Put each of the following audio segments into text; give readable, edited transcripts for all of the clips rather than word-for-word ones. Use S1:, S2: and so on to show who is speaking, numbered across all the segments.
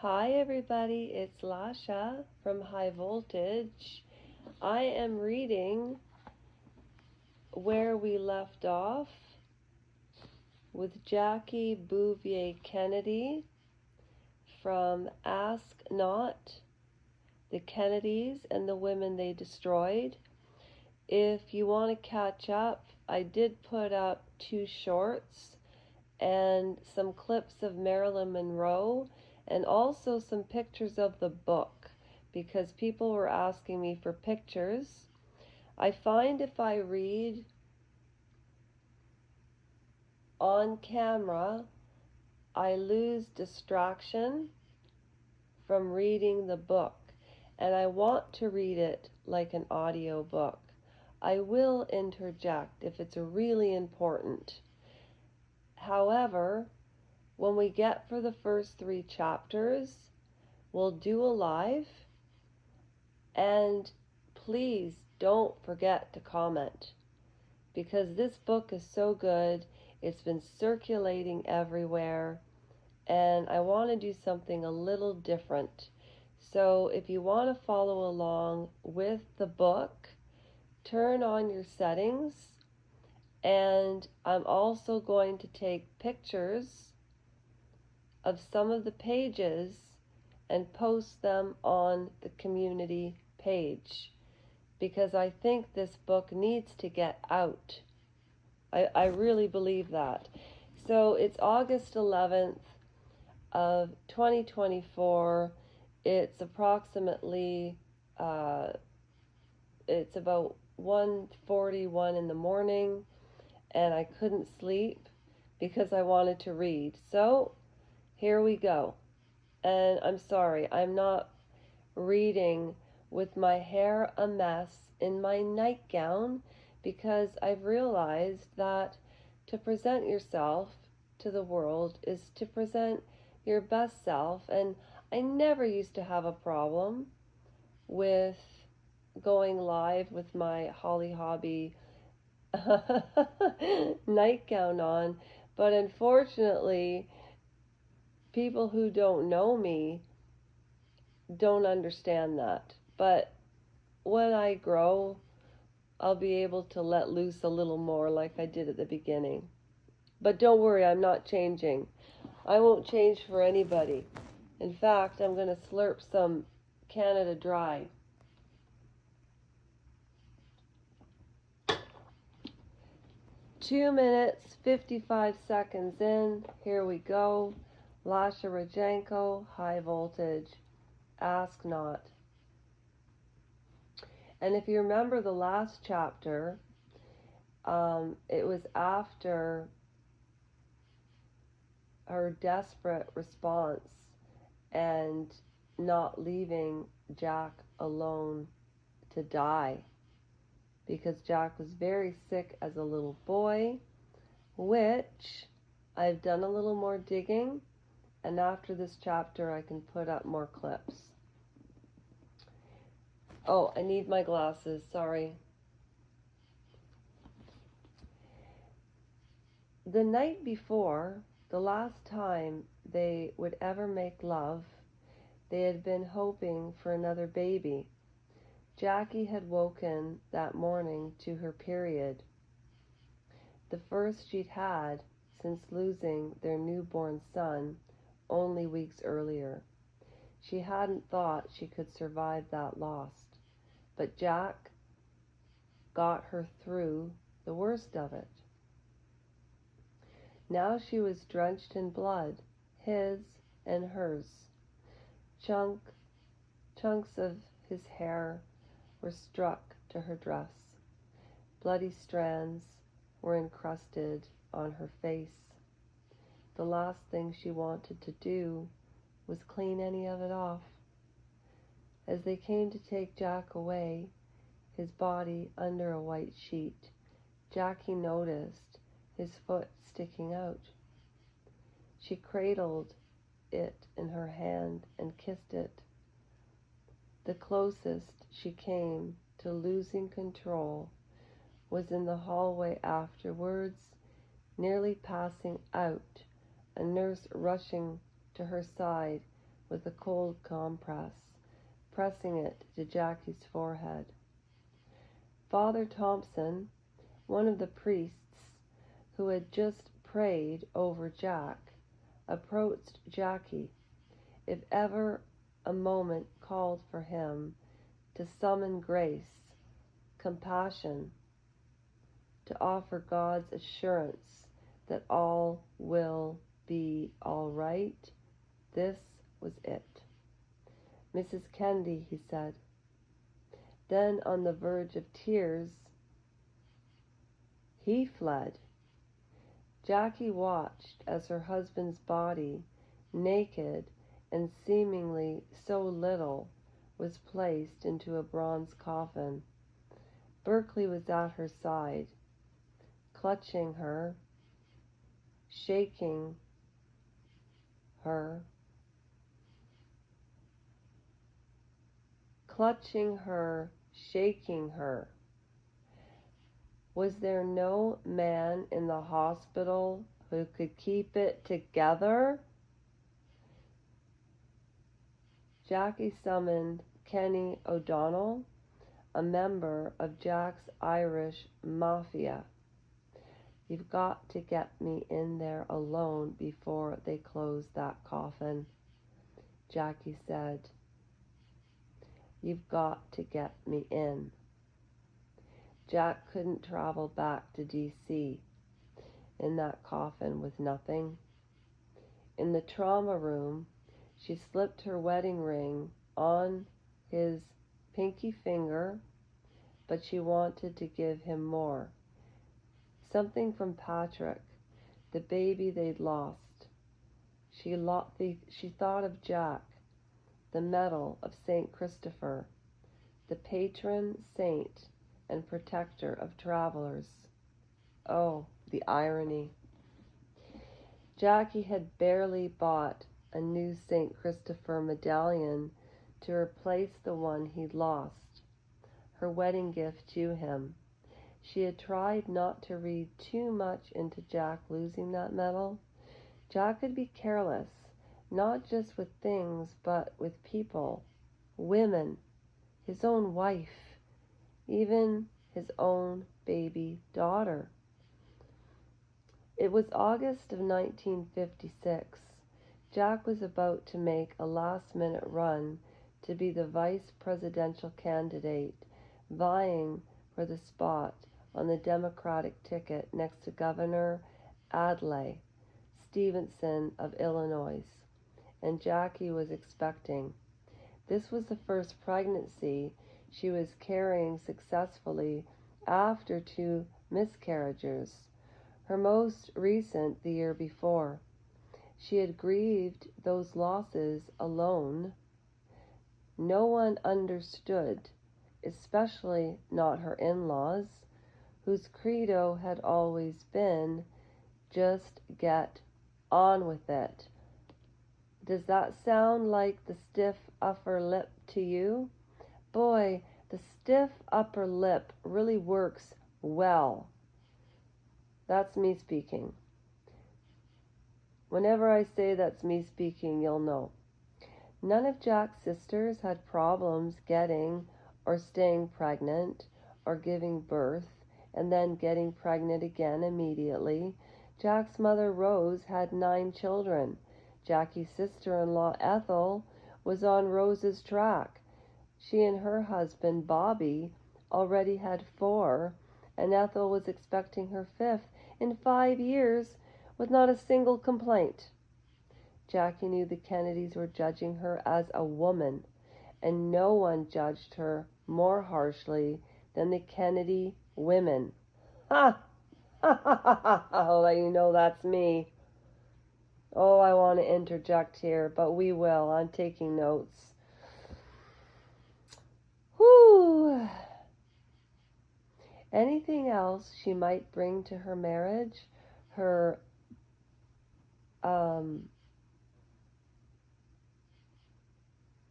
S1: Hi everybody, it's Lasha from High Voltage. I am reading where we left off with Jackie Bouvier Kennedy from Ask Not, the Kennedys and the Women They Destroyed. If you want to catch up, I did put up 2 shorts and some clips of Marilyn Monroe and also some pictures of the book because people were asking me for pictures. I find if I read on camera, I lose distraction from reading the book, and I want to read it like an audio book. I will interject if it's really important. However, when we get for the first 3 chapters, we'll do a live, and please don't forget to comment because this book is so good. It's been circulating everywhere, and I want to do something a little different. So if you want to follow along with the book, turn on your settings, and I'm also going to take pictures of some of the pages and post them on the community page because I think this book needs to get out. I really believe that. So it's August 11th of 2024. It's approximately it's about 1:41 in the morning, and I couldn't sleep because I wanted to read. So here we go. And I'm sorry, I'm not reading with my hair a mess in my nightgown because I've realized that to present yourself to the world is to present your best self. And I never used to have a problem with going live with my Holly Hobby nightgown on, but unfortunately, people who don't know me don't understand that. But when I grow, I'll be able to let loose a little more like I did at the beginning. But don't worry, I'm not changing. I won't change for anybody. In fact, I'm going to slurp some Canada Dry. Two minutes, 55 seconds in. Here we go. Lasha Rajenko, High Voltage. Ask Not. And if you remember the last chapter, it was after her desperate response and not leaving Jack alone to die, because Jack was very sick as a little boy, which I've done a little more digging, and after this chapter I can put up more clips. Oh, I need my glasses, sorry. The night before, the last time they would ever make love, they had been hoping for another baby. Jackie had woken that morning to her period, the first she'd had since losing their newborn son only weeks earlier. She hadn't thought she could survive that loss, but Jack got her through the worst of it. Now she was drenched in blood, his and hers. Chunks of his hair were struck to her dress. Bloody strands were encrusted on her face. The last thing she wanted to do was clean any of it off. As they came to take Jack away, his body under a white sheet, Jackie noticed his foot sticking out. She cradled it in her hand and kissed it. The closest she came to losing control was in the hallway afterwards, nearly passing out, a nurse rushing to her side with a cold compress, pressing it to Jackie's forehead. Father Thompson, one of the priests who had just prayed over Jack, approached Jackie, if ever a moment called for him to summon grace, compassion, to offer God's assurance that all will be all right. This was it. Mrs. Kennedy, he said. Then, on the verge of tears, he fled. Jackie watched as her husband's body, naked and seemingly so little, was placed into a bronze coffin. Berkeley was at her side, clutching her, shaking her, shaking her. Was there no man in the hospital who could keep it together? Jackie summoned Kenny O'Donnell, a member of Jack's Irish Mafia. You've got to get me in there alone before they close that coffin, Jackie said. You've got to get me in. Jack couldn't travel back to D.C. in that coffin with nothing. In the trauma room, she slipped her wedding ring on his pinky finger, but she wanted to give him more. Something from Patrick, the baby they'd lost. She thought of Jack, the medal of St. Christopher, the patron saint and protector of travelers. Oh, the irony. Jackie had barely bought a new St. Christopher medallion to replace the one he'd lost, her wedding gift to him. She had tried not to read too much into Jack losing that medal. Jack could be careless, not just with things, but with people, women, his own wife, even his own baby daughter. It was August of 1956. Jack was about to make a last-minute run to be the vice presidential candidate, vying for the spot on the Democratic ticket next to Governor Adlai Stevenson of Illinois, and Jackie was expecting. This was the first pregnancy she was carrying successfully after 2 miscarriages, her most recent the year before. She had grieved those losses alone. No one understood, especially not her in-laws, whose credo had always been, just get on with it. Does that sound like the stiff upper lip to you? Boy, the stiff upper lip really works well. That's me speaking. Whenever I say that's me speaking, you'll know. None of Jack's sisters had problems getting or staying pregnant or giving birth and then getting pregnant again immediately. Jack's mother, Rose, had 9 children. Jackie's sister-in-law, Ethel, was on Rose's track. She and her husband, Bobby, already had 4, and Ethel was expecting her 5th in 5 years with not a single complaint. Jackie knew the Kennedys were judging her as a woman, and no one judged her more harshly than the Kennedy women. Ha! Ha ha ha ha! I'll let you know that's me. Oh, I want to interject here, but we will. I'm taking notes. Whew. Anything else she might bring to her marriage? Her,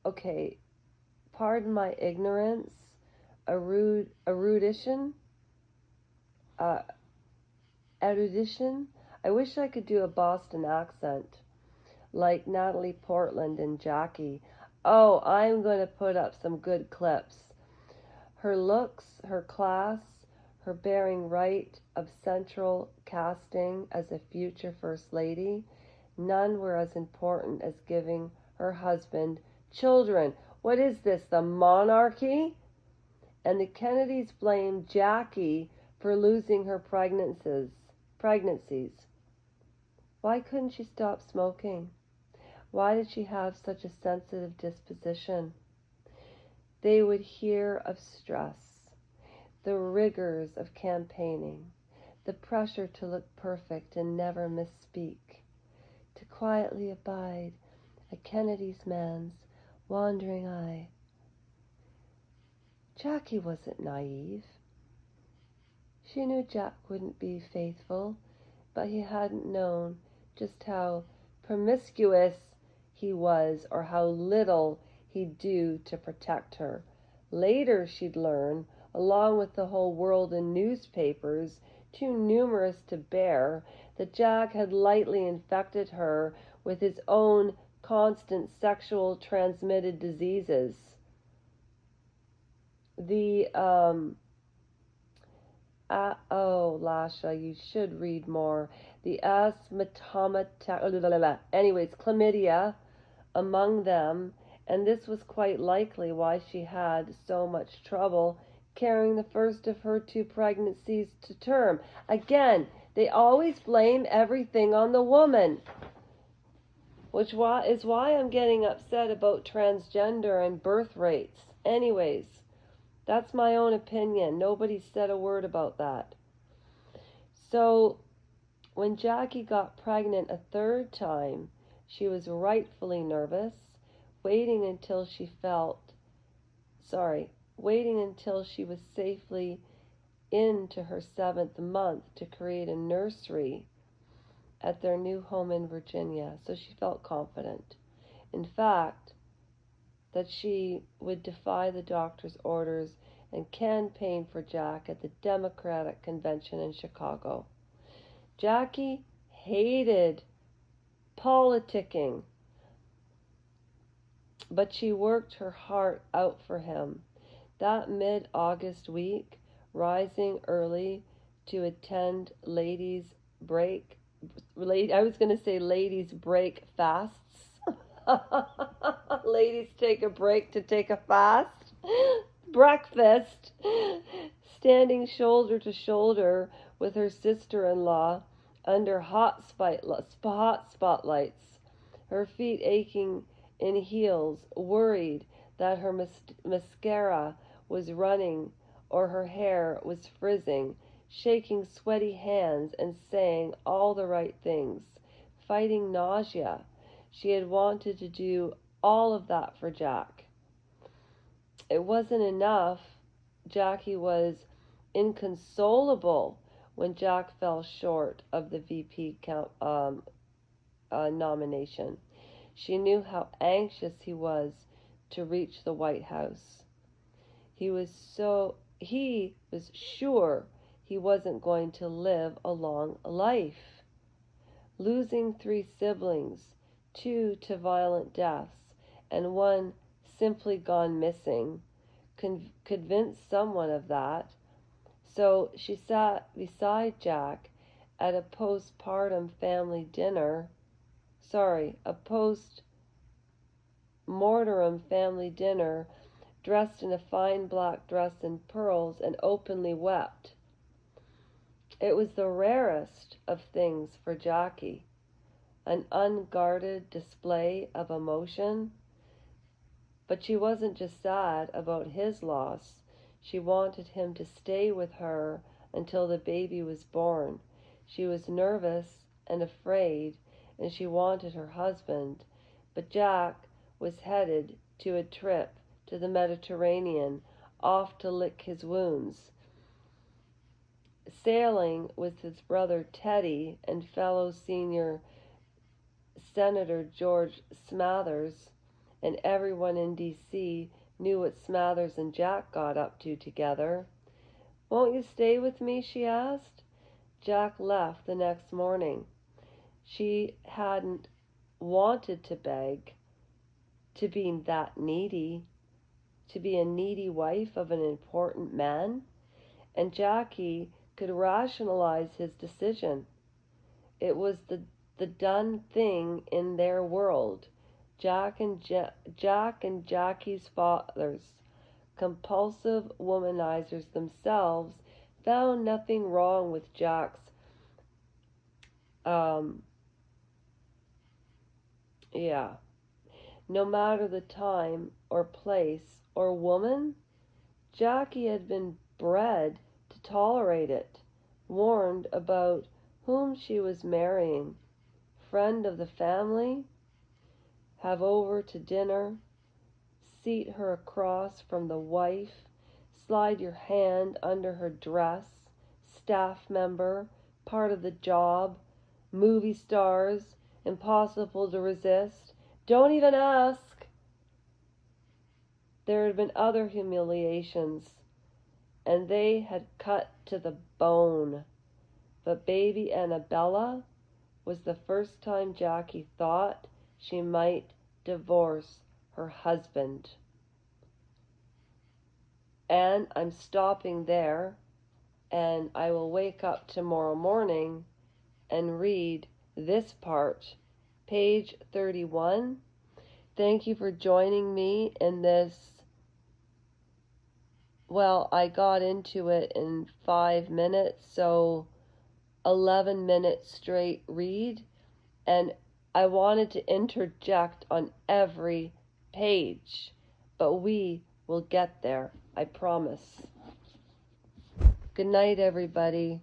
S1: okay, pardon my ignorance, erudition. I wish I could do a Boston accent. like Natalie Portman and Jackie. Oh, I'm going to put up some good clips. Her looks, her class, her bearing right of central casting as a future First Lady, none were as important as giving her husband children. What is this, the monarchy? And the Kennedys blamed Jackie for losing her pregnancies. Why couldn't she stop smoking? Why did she have such a sensitive disposition? They would hear of stress, the rigors of campaigning, the pressure to look perfect and never misspeak, to quietly abide a Kennedy's man's wandering eye. Jackie wasn't naive. She knew Jack wouldn't be faithful, but he hadn't known just how promiscuous he was or how little he'd do to protect her. Later she'd learn, along with the whole world in newspapers, too numerous to bear, that Jack had lightly infected her with his own constant sexual transmitted diseases. Lasha, you should read more. The chlamydia among them, and this was quite likely why she had so much trouble carrying the first of her 2 pregnancies to term. Again, they always blame everything on the woman, which is why I'm getting upset about transgender and birth rates. Anyways, that's my own opinion. Nobody said a word about that. So, when Jackie got pregnant a 3rd time, she was rightfully nervous, waiting until she was safely into her 7th month to create a nursery at their new home in Virginia. So she felt confident. In fact, that she would defy the doctor's orders and campaign for Jack at the Democratic Convention in Chicago. Jackie hated politicking, but she worked her heart out for him. That mid-August week, rising early to attend ladies' break fasts. Ladies take a break to take a fast. Breakfast. Standing shoulder to shoulder with her sister-in-law under hot spotlights, her feet aching in heels, worried that her mascara was running or her hair was frizzing, shaking sweaty hands and saying all the right things, fighting nausea. She had wanted to do all of that for Jack. It wasn't enough. Jackie was inconsolable when Jack fell short of the VP nomination. She knew how anxious he was to reach the White House. He was sure he wasn't going to live a long life. Losing 3 siblings, 2 to violent deaths, and 1 simply gone missing, convinced someone of that. So she sat beside Jack at a postmortem family dinner, dressed in a fine black dress and pearls, and openly wept. It was the rarest of things for Jackie, an unguarded display of emotion. But she wasn't just sad about his loss. She wanted him to stay with her until the baby was born. She was nervous and afraid, and she wanted her husband. But Jack was headed to a trip to the Mediterranean, off to lick his wounds, sailing with his brother Teddy and fellow senior Senator George Smathers, and everyone in D.C. knew what Smathers and Jack got up to together. "Won't you stay with me?" she asked. Jack left the next morning. She hadn't wanted to beg, to being that needy, to be a needy wife of an important man, and Jackie could rationalize his decision. It was the done thing in their world. Jack and Jackie's fathers, compulsive womanizers themselves, found nothing wrong with Jack's yeah. No matter the time or place or woman, Jackie had been bred to tolerate it, warned about whom she was marrying, friend of the family, have over to dinner, seat her across from the wife, slide your hand under her dress, staff member, part of the job, movie stars, impossible to resist. Don't even ask. There had been other humiliations, and they had cut to the bone. But baby Annabella was the first time Jackie thought she might divorce her husband. And I'm stopping there, and I will wake up tomorrow morning and read this part, page 31. Thank you for joining me in this. Well, I got into it in 5 minutes, so 11 minutes straight read, and I wanted to interject on every page, but we will get there, I promise. Good night, everybody.